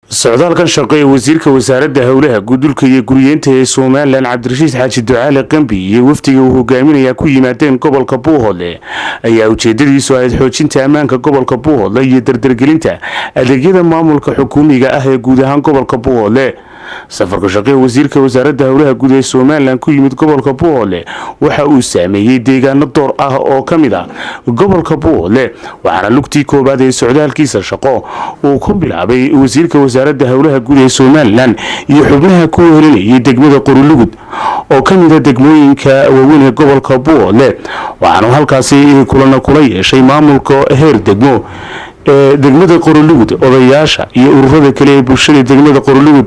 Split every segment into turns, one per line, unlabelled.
socdaalkan shaqo ee wasiirka wasaaradda howlaha guudulka iyo guryeynta ee Soomaaliland Cabdirashiid Xaaji Ducaale Qambi iyo wafdiga uu hogaaminaya ku yimaadeen gobolka Buuhoodle ayaa ujeedadiisu ahayd xoojinta ammaanka gobolka Buuhoodle iyo dardargelinta adeegyada maamulka xukuumiga ah ee guud ahaan gobolka Buuhoodle. safarka shaqo ee wasiirka wasaaradda howlaha guud ee Soomaaliland ku yimid gobolka Buuhoodle waxa uu saameeyay deegaano door ah oo kamid ah gobolka Buuhoodle waxaana lugtii koobaad ee socdaalkiisa shaqo uu ku bilaabay wasiirka wasaaradda howlaha guud ee Soomaaliland iyo xubnaha ku wehelinayay degmada Qorulugud oo kamid ah degmooyinka waaweyn ee gobolka Buuhoodle waxaana halkaasi kula yeeshay maamulka heer degmo degmada Qorulugud odayaasha iyo ururada kale ee bulshada degmada Qorulugud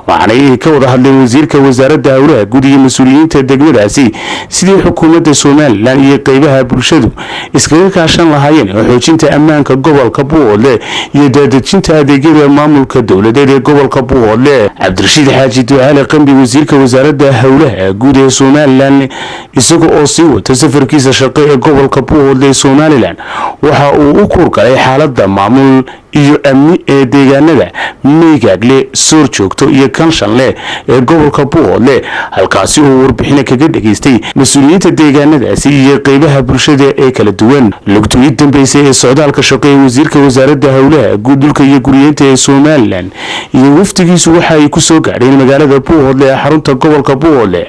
waxaana ka wada hadleen wasiirka wasaaradda howlaha guud iyo mas'uuliyiinta degmadaasi sidii xukuumadda Soomaaliland iyo qaybaha bulshadu iskaga kaashan lahaayeen xoojinta ammaanka gobolka Buuhoodle iyo dadajinta adeegyada maamulka dawladeed ee gobolka Buuhoodle. Cabdirashiid Xaaji Ducaale Qambi wasiirka wasaaradda howlaha guud ee Soomaaliland isagoo oo sii wata safarkiisa shaqo ee gobolka Buuhoodle ee Soomaaliland waxa uu u kurgalay xaaladda maamul iyo amni ee deegaanada Meygaagle soo joogto iyo Kanshanle ee gobolka Buuhoodle halkaasi oo warbixin kaga dhageystay mas'uuliyiinta deegaanadaasi iyo qaybaha bulshada ee kala duwan. lugtii dambeysay ee socdaalka shaqo ee wasiirka wasaaradda howlaha guudulka iyo guryeynta ee Soomaaliland iyo wafdigiisu waxa ay ku soo gaadheen magaalada Buuhoodle ee xarunta gobolka Buuhoodle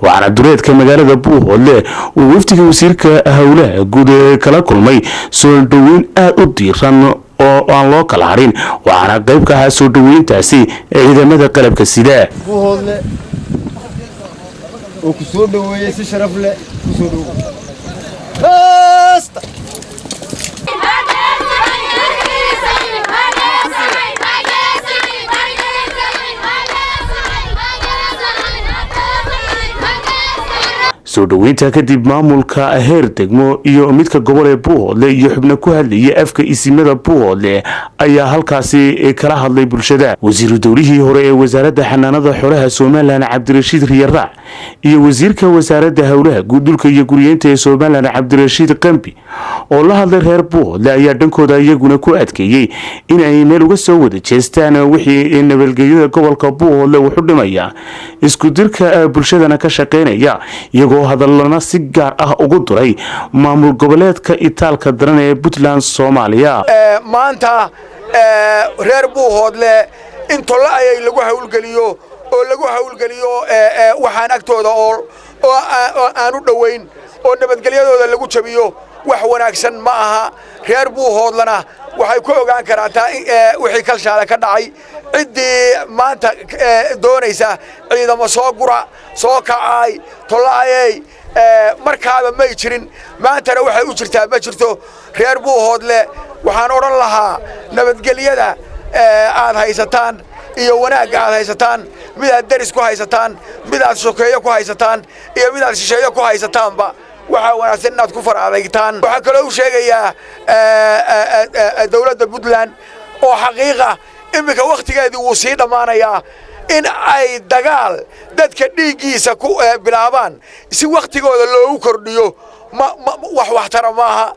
waxaana dureedka magaalada Buuhoodle uu wafdiga wasiirka howlaha guud ee kala kulmay soo dhaweyn aad u diiran oo aan loo kala harin waxaana qayb ka ah soo dhaweyntaasi ciidamada qalabka sida
Buuhoodle oo ku soo dhaweeyay si sharaf leh ku soo dhaweeyay
soo dhaweynta kadib maamulka heer degmo iyo midka gobol ee Buuhoodle iyo xubno ku hadlayay afka isimada Buuhoodle ayaa halkaasi kala hadlay bulshada. wasiiru dawlihii hore ee wasaaradda xanaanada xoolaha Soomaaliland Cabdirashiid Riyaraac iyo wasiirka wasaaradda howlaha guudulka iyo guryeynta ee Soomaaliland Cabdirashiid Qambi oo la hadlay reer Buuhoodle ayaa dhankooda iyaguna ku adkeeyay in ay meel uga soo wada jeestaan wixii nabadgelyada gobolka Buuhoodle wuxuu dhimaya isku dirka bulshadana ka shaqeynaya iyagoo hadalana si gaar ah ugu duray maamul goboleedka Itaalka daran ee Puntland Soomaaliya.
maanta reer Buuhoodle inta la ay lagu hawlgaliyo waxaan agtooda oo aan u dhaweyn oo nabadgelyadooda lagu jabiyo wax wanaagsan ma aha. reer Buuhoodlana waxay ku ogaan kartaa wixii kalshaale ka dhacay cidii maanta doonaysa ciidamo soo gura soo kacay tolaayay markaaba may jirin maantana waxay u jirtaa ma jirto. reer Buuhoodle waxaan oran lahaa nabadgelyada aad haysataan iyo wanaagga aad haysataan mid aad daris ku haysataan mid aad sokeeyo ku haysataan iyo mid aad shisheeyo ku haysataanba waxa wanaagsan inaad ku faraadaytaan. waxa kale oo sheegaya dawladda Puntland oo xaqiiqa imika waqtigeedii uu sii dhamaanaya in ay dagaal dadka dhiigiisa ku bilaabaan si waqtigooda loogu kordhiyo wax tara maaha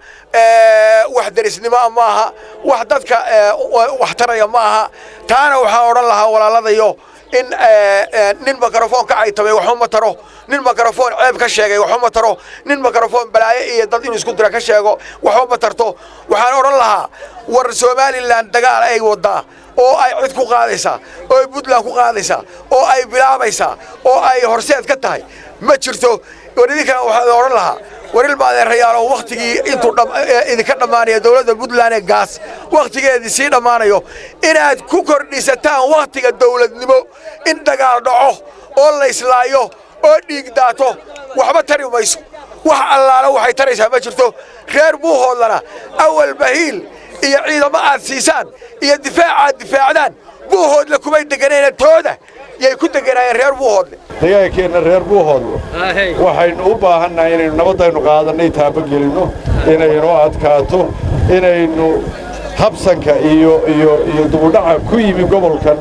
wax darisnimo maaha wax dadka wax taraya maaha. taana waxaan oran lahaa walaaladayo in nin mikrofon ka ay tabay waxuma taro nin mikrofon ceeb ka sheegay waxuma taro nin mikrofon balaaye iyo dad inuu isku dira ka sheego waxuma tarto. waxaan oran lahaa war Soomaaliland dagaal ay wada oo ay cid ku qaadaysa oo ay Puntland ku qaadaysa oo ay bilaabaysa oo ay horseed ka tahay ma jirto. wadadika waxaan oran lahaa waril baad reeyaalo waqtigii intuu idinka dhamaanaya dawladda Puntland ee gaas waqtigeedii si dhamaanayo inaad ku kordhisataan waqtiga dawladnimo in dagaal dhaco oo la islaayo oo dhiig daato waxba tari mayso. wax allaala waxay taraysaa ma jirto. reer Buuhoodlana awal bahiil iyo ciidamo aad siisaan iyo difaacdaan Buuhoodle kumay deganeen tooda yay ku deganayeen reer Buuhoodle.
deegaankeena reer Buuhoodle waxaynu u baahannahay inaynu nabadaynu qaadanay taabagelino inaynu adkaato inaynu habsanka iyo dubudhaca ku yimi gobolkan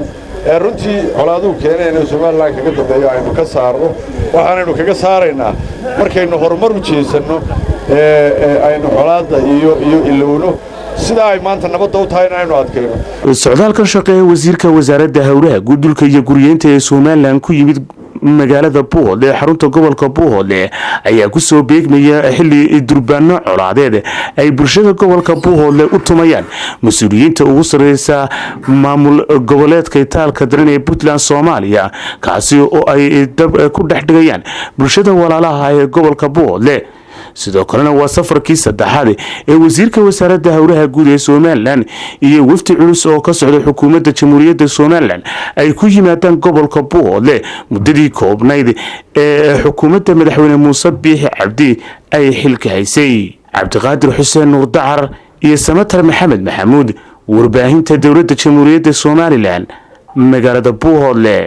runtii colaadu keenayna Soomaaliland kaga dambeeyo aynu ka saarno waxaanaynu kaga saaraynaa markaynu horumar u jeesano aynu colaada iyo ilowno sidaa ay maanta nabadda u tahay inaynu adkayno.
socdaalkan shaqeeya wasiirka wasaaradda howlaha guddulka iyo guriyeynta ee Somaliland ku yimid magaalada Buuhoodle ee xarunta gobolka Buuhoodle ayaa ku soo beegmaya xilli durbaano colaadeed ay bulshada gobolka Buuhoodle u tumayaan mas'uuliyiinta ugu sareysa maamul goboleedka taalka daran ee Puntland Soomaaliya kaasi oo ay dab ku dhaxdhigayaan bulshada walaalaha ee gobolka Buuhoodle. sidoo kalena waa safarkii saddexaad ee wasiirka wasaaradda howlaha guud ee Somaliland iyo wafdi culus oo ka socda xukuumadda Jamhuuriyadda Somaliland ay ku yimaadaan gobolka Buuhoodle muddadii koobnayd ee xukuumadda madaxweyne Muuse Biixi Cabdi ay xilka haysay. Cabdiqaadir Xuseen Nuur Dacar iyo Samatar Maxamed Maxamuud warbaahinta dowladda Jamhuuriyadda Somaliland magaalada Buuhoodle.